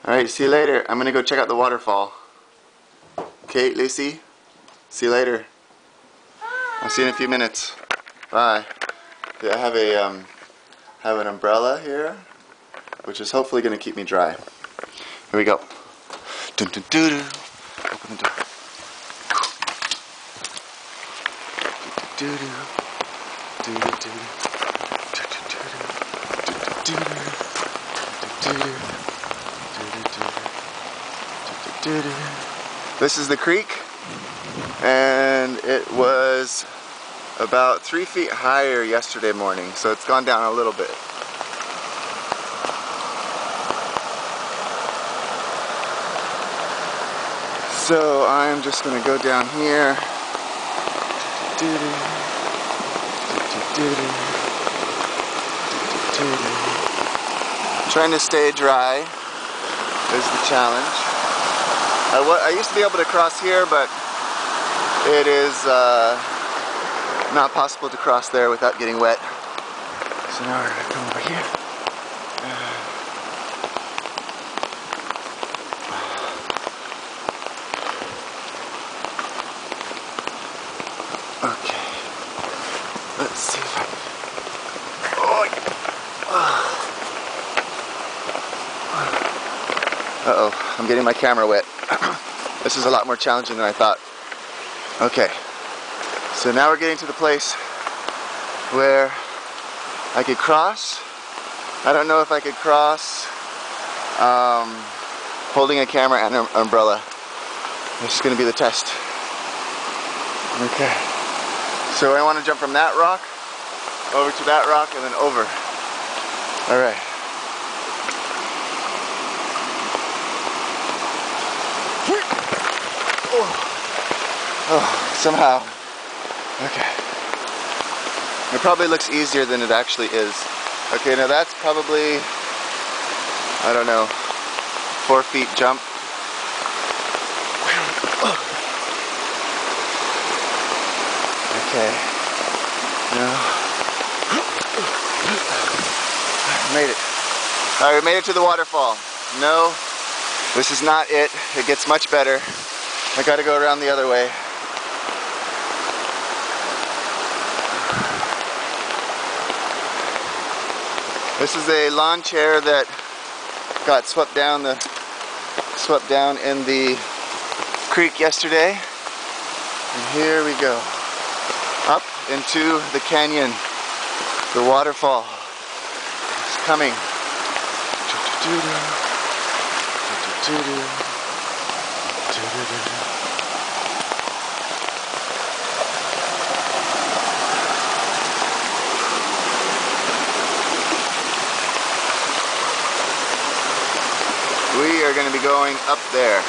Alright, see you later. I'm gonna go check out the waterfall. Kate, Lucy, see you later. I'll see you in a few minutes. Bye. Yeah, I have an umbrella here, which is hopefully gonna keep me dry. Here we go. Dun, dun, dun, dun. Open the door. Do, do, do, do, do, do, do, do, do. This is the creek, and it was about 3 feet higher yesterday morning, so it's gone down a little bit. So I'm just going to go down here. Trying to stay dry is the challenge. I used to be able to cross here, but it is not possible to cross there without getting wet. So now we're going to come over here. Okay. Let's see if I can... Uh-oh, I'm getting my camera wet. This is a lot more challenging than I thought. Okay, so now we're getting to the place where I could cross. I don't know if I could cross holding a camera and an umbrella. This is going to be the test. Okay, so I want to jump from that rock over to that rock and then over. All right. Oh, somehow. Okay. It probably looks easier than it actually is. Okay, now that's probably, I don't know, 4 feet jump. Okay. Now. Made it. Alright, we made it to the waterfall. No, this is not it. It gets much better. I gotta go around the other way. This is a lawn chair that got swept down in the creek yesterday. And here we go. Up into the canyon. The waterfall is coming. We are going to be going up there.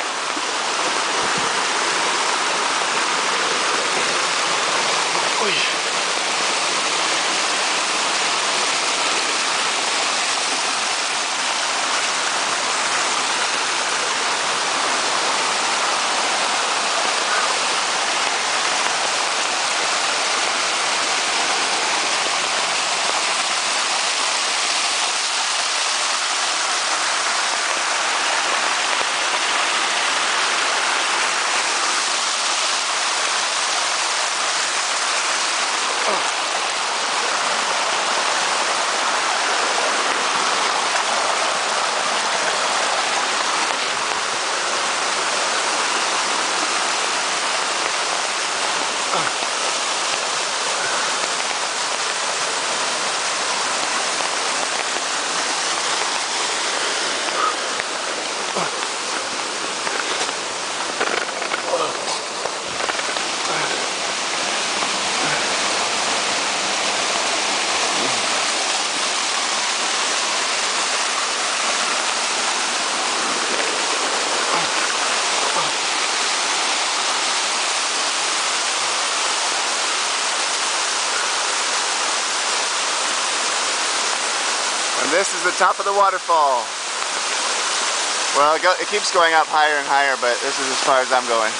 And this is the top of the waterfall. Well, it keeps going up higher and higher, but this is as far as I'm going.